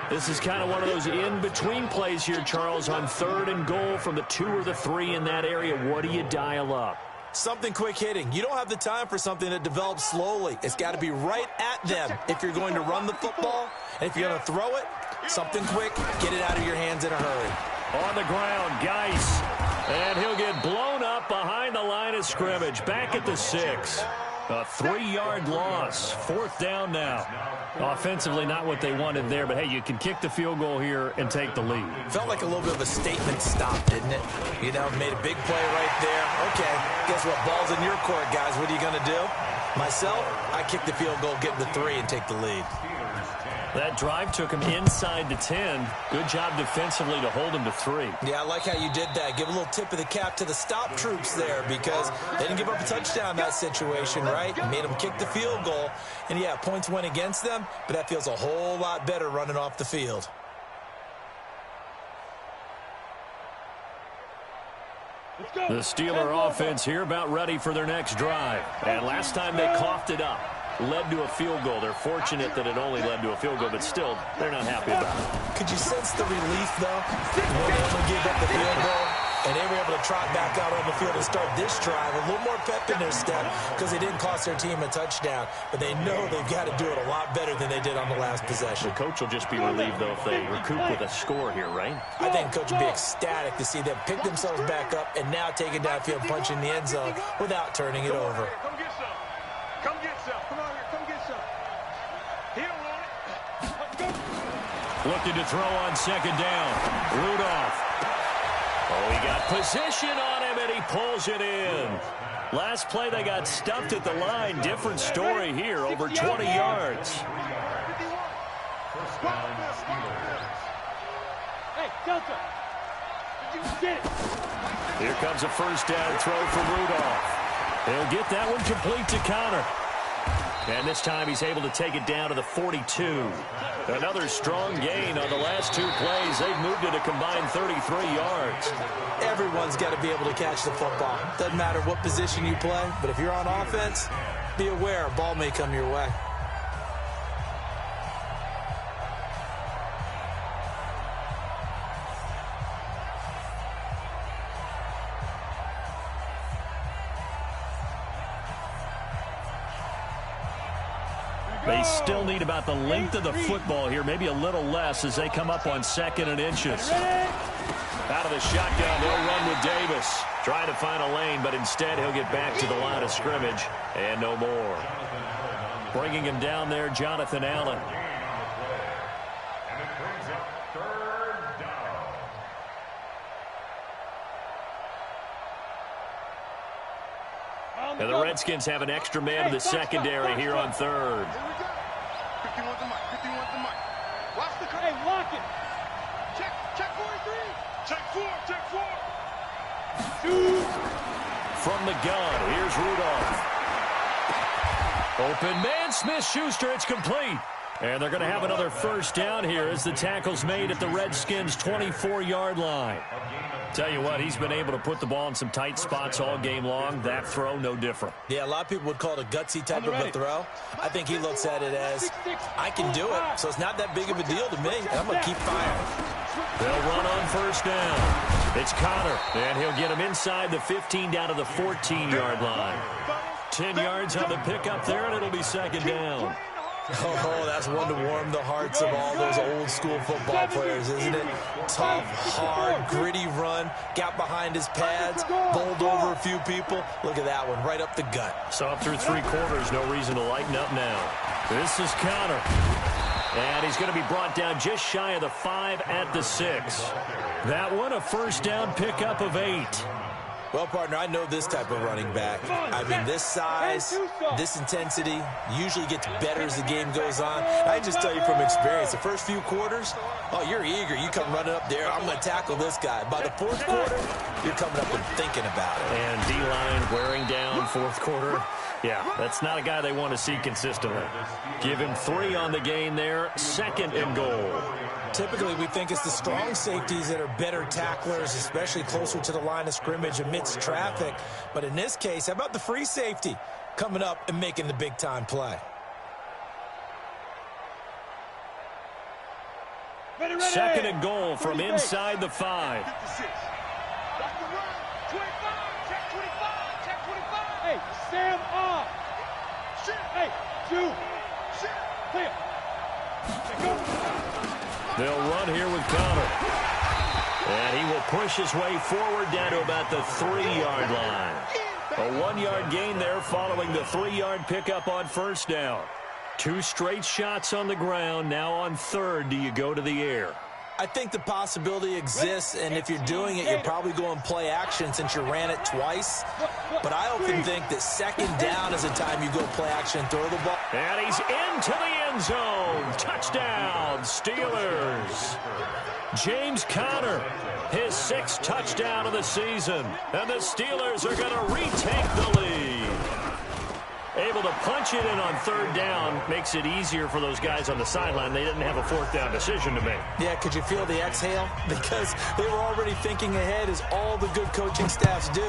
S1: This is kind of one of those in-between plays here, Charles, on 3rd and goal from the 2 or the 3 in that area. What do you dial up?
S3: Something quick hitting. You don't have the time for something that develops slowly. It's got to be right at them if you're going to run the football. And if you're going to throw it, something quick, get it out of your hands in a hurry.
S1: On the ground, Geis. And he'll get blown up behind the line of scrimmage. Back at the 6. A 3-yard loss. 4th down now. Offensively, not what they wanted there, but hey, you can kick the field goal here and take the lead.
S3: Felt like a little bit of a statement stop, didn't it? You know, made a big play right there. Okay, guess what? Ball's in your court, guys. What are you going to do? Myself, I kick the field goal, get the 3, and take the lead.
S1: That drive took him inside the 10. Good job defensively to hold him to 3.
S3: Yeah, I like how you did that. Give a little tip of the cap to the stop troops there because they didn't give up a touchdown in that situation, right? Made them kick the field goal. And, yeah, points went against them, but that feels a whole lot better running off the field.
S1: The Steeler offense here about ready for their next drive. And last time they coughed it up. Led to a field goal. They're fortunate that it only led to a field goal, but still, they're not happy about it.
S3: Could you sense the relief, though, when they only gave up the field goal, and they were able to trot back out on the field and start this drive, a little more pep in their step because they didn't cost their team a touchdown, but they know they've got to do it a lot better than they did on the last possession.
S1: The coach will just be relieved, though, if they recoup with a score here, right?
S3: I think coach will be ecstatic to see them pick themselves back up and now take it downfield, punch in the end zone without turning it over.
S2: Come get some. Come get some. Come on here. Come get some. He don't want it.
S1: Looking to throw on 2nd down. Rudolph. Oh, he got position on him, and he pulls it in. Last play, they got stuffed at the line. Different story here, over 20 yards.
S5: Hey, Delta. Did you get it?
S1: Here comes a first down throw for Rudolph. He'll get that one complete to Connor. And this time he's able to take it down to the 42. Another strong gain on the last 2 plays. They've moved it a combined 33 yards.
S3: Everyone's got to be able to catch the football. Doesn't matter what position you play, but if you're on offense, be aware a ball may come your way.
S1: They still need about the length of the football here, maybe a little less as they come up on 2nd and inches. Out of the shotgun, they'll run with Davis. Trying to find a lane, but instead he'll get back to the line of scrimmage and no more. Bringing him down there, Jonathan Allen.
S4: And it brings up 3rd down.
S1: And the Redskins have an extra man in the secondary here on 3rd.
S2: Here we go. 51's the mic. 51's the mic. Watch the
S5: Hey, lock it.
S2: check. Check 43. Check 4. Check 4.
S5: Shoot.
S1: From the gun, here's Rudolph. Open man, Smith-Schuster, it's complete. And they're going to have another first down here as the tackle's made at the Redskins' 24-yard line. Tell you what, he's been able to put the ball in some tight spots all game long. That throw, no different.
S3: Yeah, a lot of people would call it a gutsy type of a throw. I think he looks at it as, I can do it, so it's not that big of a deal to me, and I'm going to keep firing.
S1: They'll run on first down. It's Connor, and he'll get him inside the 15 down to the 14-yard line. 10 yards on the pickup there, and it'll be second down.
S3: Oh, that's one to warm the hearts of all those old-school football players, isn't it? Tough, hard, gritty run, got behind his pads, bowled over a few people. Look at that one, right up the gut.
S1: So up through 3 quarters, no reason to lighten up now. This is Connor. And he's going to be brought down just shy of the 5 at the 6. That one, a first down pickup of 8.
S3: Well, partner, I know this type of running back. I mean, this size, this intensity usually gets better as the game goes on. I just tell you from experience, the first few quarters, oh, you're eager. You come running up there, I'm going to tackle this guy. By the 4th quarter, you're coming up and thinking about it.
S1: And D-line wearing down 4th quarter. Yeah, that's not a guy they want to see consistently. Give him 3 on the gain there, 2nd and goal.
S3: Typically, we think it's the strong safeties that are better tacklers, especially closer to the line of scrimmage amidst traffic. But in this case, how about the free safety coming up and making the big-time play?
S5: Ready.
S1: 2nd and goal from inside the 5.
S2: 56. Watch the run. 25. Check 25. Check 25.
S5: Hey, Sam off.
S2: Shit.
S5: Hey, shoot.
S2: Shit.
S5: Clear.
S1: They'll run here with Connor. And he will push his way forward down to about the 3-yard line. A 1-yard gain there following the 3-yard pickup on first down. 2 straight shots on the ground. Now on 3rd, do you go to the air?
S3: I think the possibility exists, and if you're doing it, you're probably going play action since you ran it twice. But I often think that 2nd down is the time you go play action and throw the ball.
S1: And he's into the end zone. Touchdown, Steelers. James Conner, his 6th touchdown of the season. And the Steelers are going to retake the lead. Able to punch it in on 3rd down makes it easier for those guys on the sideline. They didn't have a 4th down decision to make.
S3: Yeah, could you feel the exhale? Because they were already thinking ahead, as all the good coaching staffs do.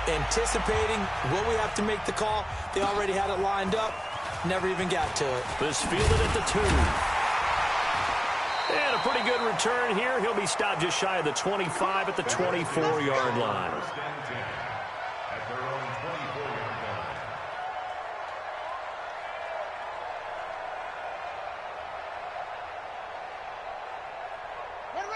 S3: Anticipating, will we have to make the call? They already had it lined up. Never even got to it.
S1: This fielded at the 2. And a pretty good return here. He'll be stopped just shy of the 25 at the 24-yard line.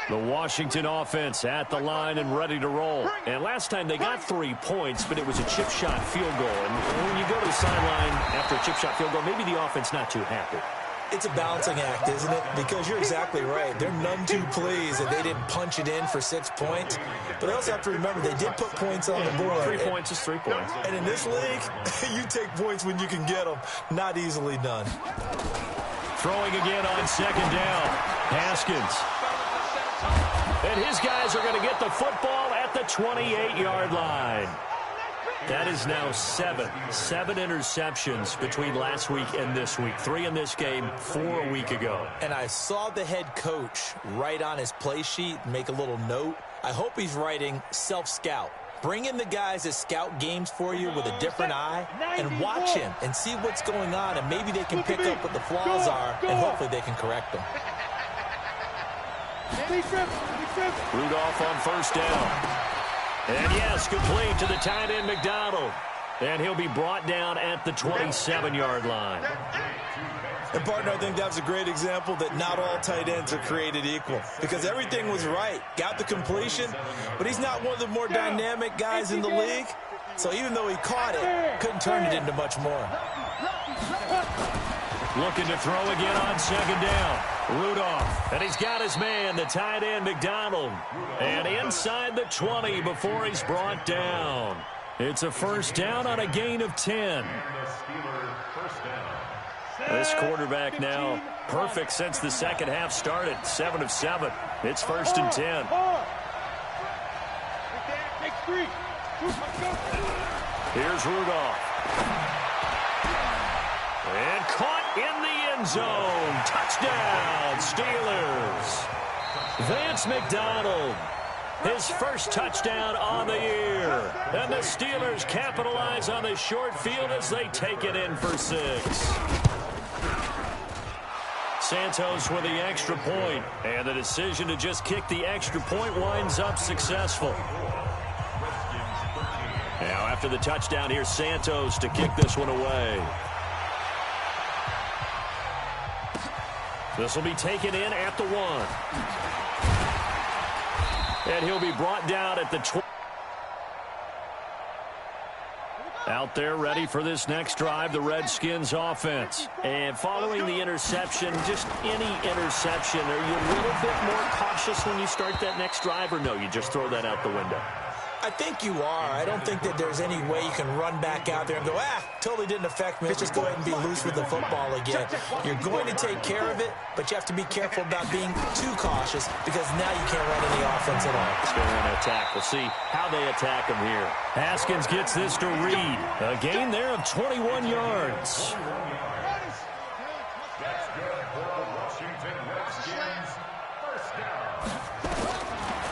S1: The Washington offense at the line and ready to roll. And last time they got 3 points, but it was a chip shot field goal. And when you go to the sideline after a chip shot field goal, maybe the offense not too happy.
S3: It's a balancing act, isn't it? Because you're exactly right. They're none too pleased that they didn't punch it in for 6 points. But they also have to remember they did put points on the board.
S1: 3 points is 3 points.
S3: And in this league, you take points when you can get them. Not easily done.
S1: Throwing again on 2nd down. Haskins. And his guys are going to get the football at the 28-yard line. That is now 7 interceptions between last week and this week. 3 in this game, 4 a week ago.
S3: And I saw the head coach write on his play sheet, make a little note. I hope he's writing self-scout. Bring in the guys that scout games for you with a different eye and watch him and see what's going on, and maybe they can pick up what the flaws are, and hopefully they can correct them.
S1: Rudolph on first down. And yes, complete to the tight end McDonald. And he'll be brought down at the 27-yard line.
S3: And, partner, I think that was a great example that not all tight ends are created equal. Because everything was right. Got the completion, but he's not one of the more dynamic guys in the league. So even though he caught it, couldn't turn it into much more.
S1: Looking to throw again on 2nd down. Rudolph, and he's got his man, the tight end McDonald. And inside the 20 before he's brought down. It's a first down on a gain of 10. This quarterback now perfect since the second half started. 7 of 7. It's 1st and 10. Here's Rudolph. And caught in the end zone. Touchdown, Steelers. Vance McDonald, his first touchdown on the year. And the Steelers capitalize on the short field as they take it in for 6. Santos with the extra point, and the decision to just kick the extra point winds up successful. Now after the touchdown, here's Santos to kick this one away. This will be taken in at the 1. And he'll be brought down at the 20. Out there ready for this next drive, the Redskins offense. And following the interception, just any interception, are you a little bit more cautious when you start that next drive, or no, you just throw that out the window?
S3: I think you are. I don't think that there's any way you can run back out there and go, totally didn't affect me. Let's just go ahead and be loose with the football again. You're going to take care of it, but you have to be careful about being too cautious because now you can't run any offense at all.
S1: Let's go on an attack. We'll see how they attack him here. Haskins gets this to Reed. A gain there of 21 yards.
S4: That's good for the Washington Redskins. First down.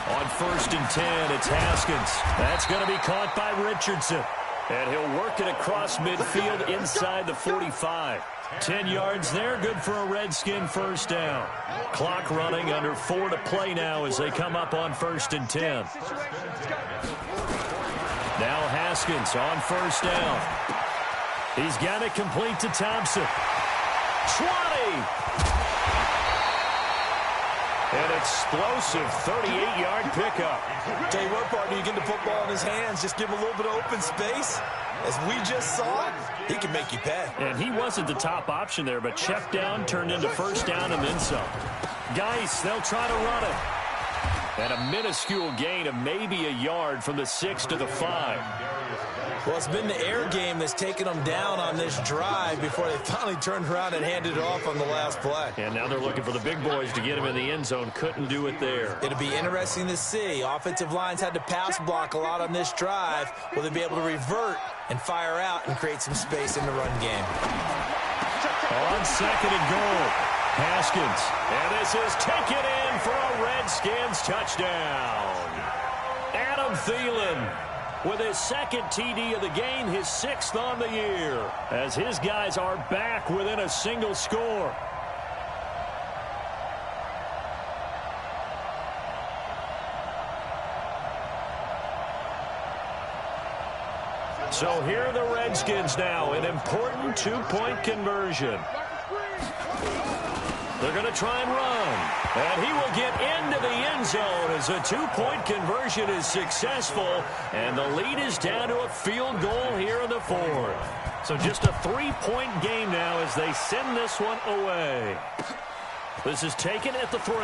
S1: On 1st and 10, it's Haskins. That's going to be caught by Richardson. And he'll work it across midfield inside the 45. 10 yards there, good for a Redskin first down. Clock running, under 4 to play now as they come up on 1st and 10. Now Haskins on 1st down. He's got it complete to Thompson. 20! An explosive 38-yard pickup.
S3: Tell you what, partner, you get the football in his hands, just give him a little bit of open space. As we just saw, he can make you pay.
S1: And he wasn't the top option there, but check down turned into first down and then some. Geis, they'll try to run it. And a minuscule gain of maybe a yard from the 6 to the 5.
S3: Well, it's been the air game that's taken them down on this drive before they finally turned around and handed it off on the last play.
S1: And now they're looking for the big boys to get him in the end zone. Couldn't do it there.
S3: It'll be interesting to see. Offensive lines had to pass block a lot on this drive. Will they be able to revert and fire out and create some space in the run game?
S1: On 2nd and goal, Haskins. And this is taken in for a Redskins touchdown. Adam Thielen with his 2nd TD of the game, his 6th on the year, as his guys are back within a single score. So here are the Redskins now, an important 2-point conversion. They're going to try and run. And he will get into the end zone as a 2-point conversion is successful. And the lead is down to a field goal here in the 4th. So just a 3-point game now as they send this one away. This is taken at the 3.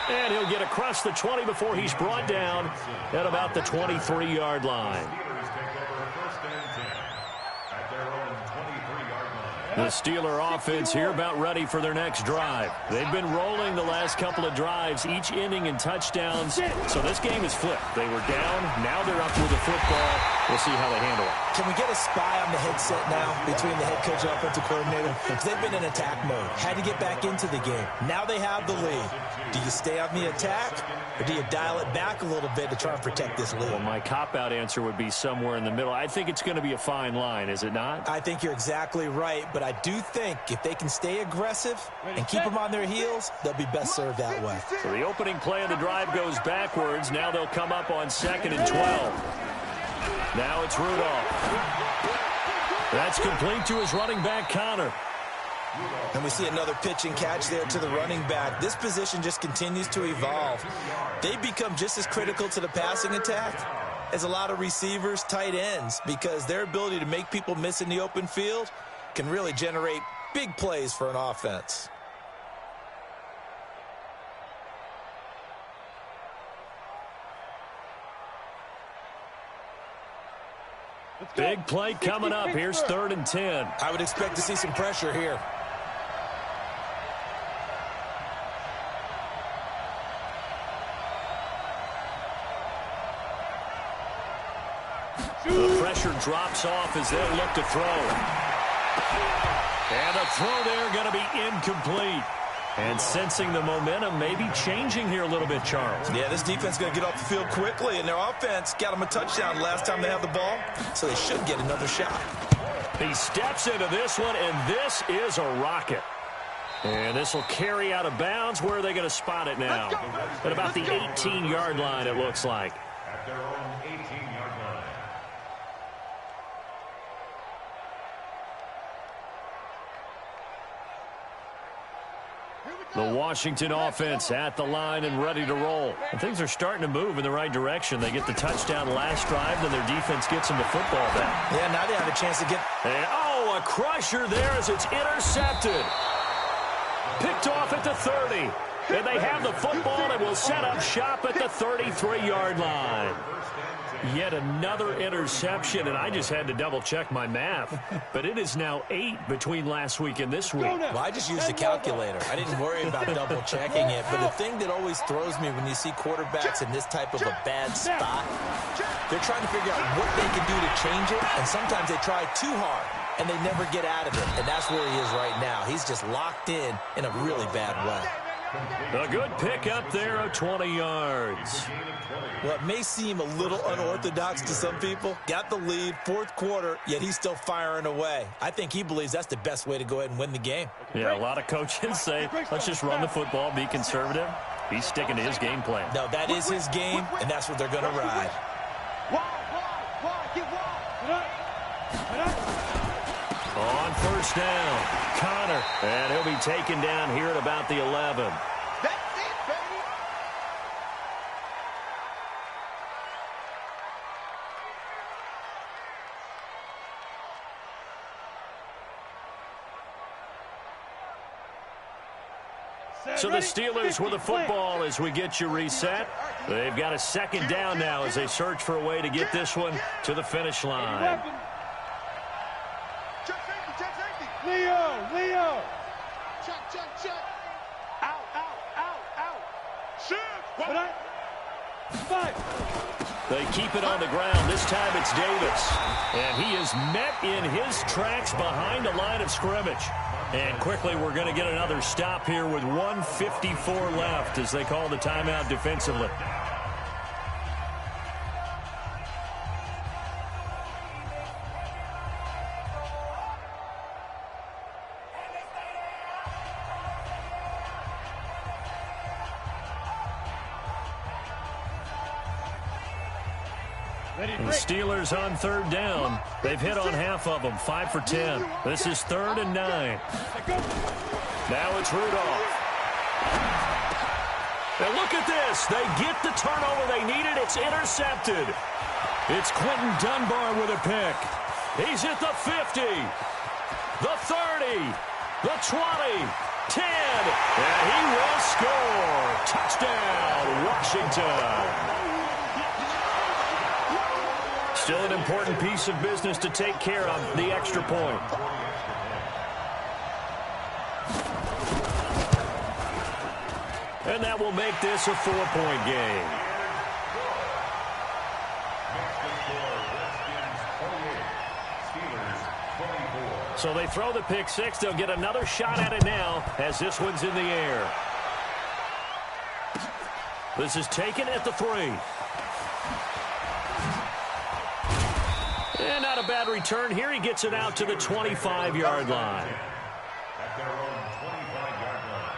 S1: And he'll get across the 20 before he's brought down at about the 23-yard line. The Steeler offense here about ready for their next drive. They've been rolling the last couple of drives, each ending in touchdowns. So this game is flipped. They were down. Now they're up with the football. We'll see how they handle it.
S3: Can we get a spy on the headset now between the head coach and offensive coordinator? Because they've been in attack mode. Had to get back into the game. Now they have the lead. Do you stay on the attack, or do you dial it back a little bit to try and protect this lead?
S1: Well, my cop-out answer would be somewhere in the middle. I think it's going to be a fine line, is it not?
S3: I think you're exactly right, but I do think if they can stay aggressive and keep them on their heels, they'll be best served that way.
S1: So the opening play of the drive goes backwards. Now they'll come up on 2nd and 12. Now it's Rudolph. That's complete to his running back, Connor.
S3: And we see another pitch and catch there to the running back. This position just continues to evolve. They become just as critical to the passing attack as a lot of receivers, tight ends, because their ability to make people miss in the open field can really generate big plays for an offense.
S1: Big play coming up. Here's 3rd and 10.
S3: I would expect to see some pressure here.
S1: The pressure drops off as they look to throw. And the throw there going to be incomplete. And sensing the momentum maybe changing here a little bit, Charles.
S3: Yeah, this defense is going to get off the field quickly, and their offense got them a touchdown last time they had the ball, so they should get another shot.
S1: He steps into this one, and this is a rocket. And this will carry out of bounds. Where are they going to spot it now? At about the 18-yard line, it looks like.
S4: At their own 18-yard line.
S1: The Washington offense at the line and ready to roll. And things are starting to move in the right direction. They get the touchdown last drive, then their defense gets them the football back.
S3: Yeah, now they have a chance to get...
S1: And, oh, a crusher there as it's intercepted. Picked off at the 30. And they have the football and will set up shop at the 33-yard line. Yet another interception, and I just had to double-check my math. But it is now 8 between last week and this week.
S3: Well, I just used a calculator. I didn't worry about double-checking it. But the thing that always throws me when you see quarterbacks in this type of a bad spot, they're trying to figure out what they can do to change it, and sometimes they try too hard, and they never get out of it. And that's where he is right now. He's just locked in a really bad way.
S1: A good pick up there of 20 yards.
S3: Well, it may seem a little unorthodox to some people. Got the lead, 4th quarter, yet he's still firing away. I think he believes that's the best way to go ahead and win the game.
S1: Yeah, a lot of coaches say, let's just run the football, be conservative. He's sticking to his game plan.
S3: No, that is his game, and that's what they're going to ride.
S1: On 1st down, Connor, and he'll be taken down here at about the 11.
S2: That's it, baby.
S1: So the Steelers with the football as we get you reset. They've got a 2nd down now as they search for a way to get this one to the finish line.
S5: Leo!
S2: Check. Out. Shoot!
S1: They keep it on the ground. This time it's Davis. And he is met in his tracks behind the line of scrimmage. And quickly we're going to get another stop here with 1:54 left as they call the timeout defensively. The Steelers on 3rd down. They've hit on half of them, 5 for 10. This is 3rd and 9. Now it's Rudolph. And look at this. They get the turnover they needed. It's intercepted. It's Quentin Dunbar with a pick. He's at the 50, the 30, the 20, 10, and he will score. Touchdown, Washington. Still an important piece of business to take care of, the extra point. And that will make this a 4-point game. So they throw the pick 6. They'll get another shot at it now as this one's in the air. This is taken at the 3. And not a bad return here. He gets it out to the 25-yard line.
S4: At their own 25-yard line.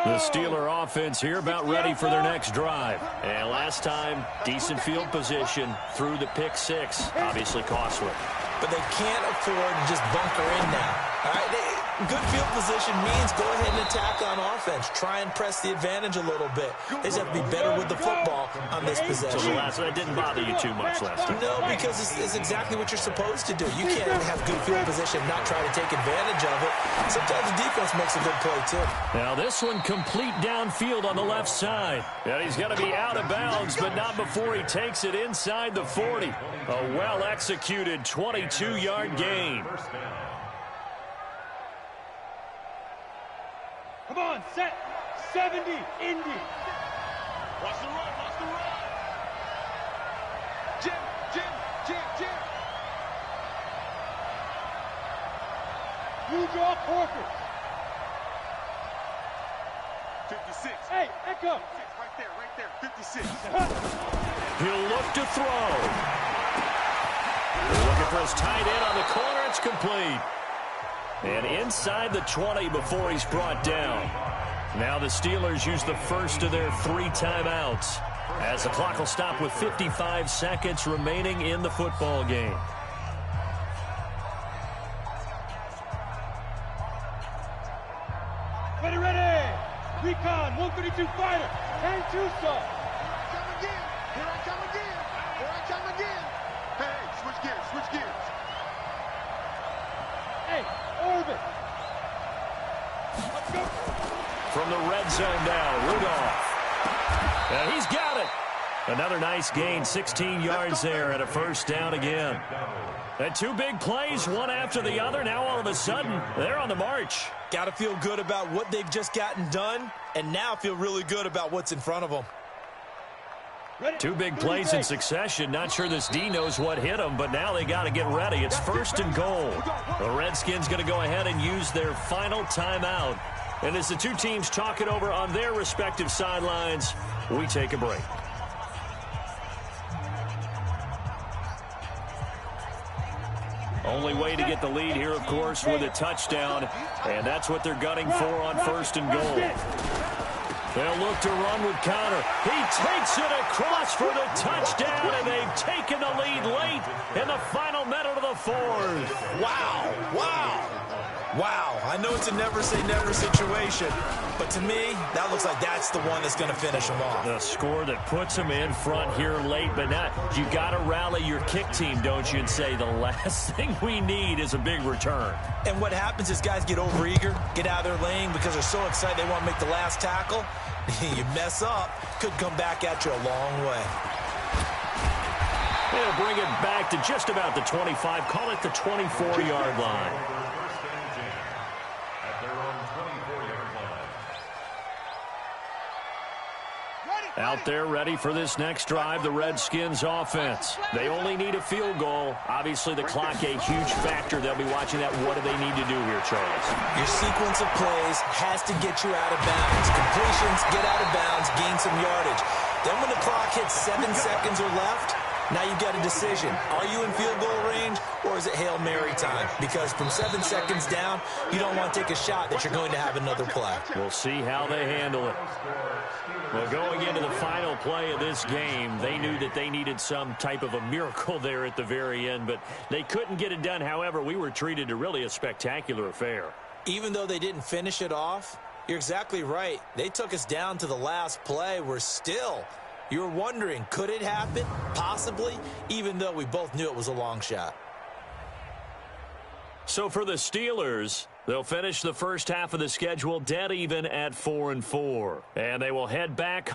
S1: The Steeler offense here about ready for their next drive. And last time, decent field position through the pick 6. Obviously costly.
S3: But they can't afford to just bunker in now. All right, Good field position means go ahead and attack on offense. Try and press the advantage a little bit. They just have to be better with the football on this possession.
S1: So that didn't bother you too much last time?
S3: No, because it's exactly what you're supposed to do. You can't have good field position, not try to take advantage of it. Sometimes the defense makes a good play, too.
S1: Now this one complete downfield on the left side. And he's going to be out of bounds, but not before he takes it inside the 40. A well-executed 22-yard gain.
S5: Come on, set. 70, Indy.
S2: Watch the run, watch the run. Jim.
S5: You draw Corkers.
S2: 56.
S5: Hey, Echo.
S2: Right there. 56.
S1: He'll look to throw. Looking for his tight end on the corner. It's complete. And inside the 20 before he's brought down. Now the Steelers use the first of their 3 timeouts, as the clock will stop with 55 seconds remaining in the football game.
S5: Ready. Recon, 132 fighter. 10-2, sir.
S2: Here I come again. Hey, switch gears.
S5: Hey, Orbit. Let's go.
S1: From the red zone now, Rudolph. And he's got it. Another nice gain, 16 yards there, and a first down again. And 2 big plays, one after the other. Now all of a sudden, they're on the march.
S3: Got to feel good about what they've just gotten done, and now feel really good about what's in front of them.
S1: 2 big plays in succession. Not sure this D knows what hit them, but now they got to get ready. It's first and goal. The Redskins going to go ahead and use their final timeout. And as the 2 teams talk it over on their respective sidelines, we take a break. Only way to get the lead here, of course, with a touchdown. And that's what they're gunning for on first and goal. They'll look to run with Connor. He takes it across for the touchdown, and they've taken the lead late in the final minute of the 4th.
S3: Wow. I know it's a never-say-never situation, but to me, that looks like that's the one that's going to finish them off.
S1: The score that puts them in front here late, but not. You got to rally your kick team, don't you, and say the last thing we need is a big return.
S3: And what happens is guys get overeager, get out of their lane because they're so excited they want to make the last tackle. You mess up, could come back at you a long way.
S1: They'll bring it back to just about the 25, call it the 24-yard line. Out there ready for this next drive, the Redskins offense. They only need a field goal. Obviously, the clock a huge factor. They'll be watching that. What do they need to do here, Charles?
S3: Your sequence of plays has to get you out of bounds. Completions, get out of bounds, gain some yardage. Then when the clock hits 7 seconds or left, now you've got a decision. Are you in field goal range, or is it Hail Mary time? Because from 7 seconds down, you don't want to take a shot that you're going to have another play.
S1: We'll see how they handle it. Well, going into the final play of this game, they knew that they needed some type of a miracle there at the very end, but they couldn't get it done. However, we were treated to really a spectacular affair.
S3: Even though they didn't finish it off, you're exactly right. They took us down to the last play. We're still, you're wondering, could it happen? Possibly, even though we both knew it was a long shot.
S1: So for the Steelers, they'll finish the first half of the schedule dead even at 4-4. And they will head back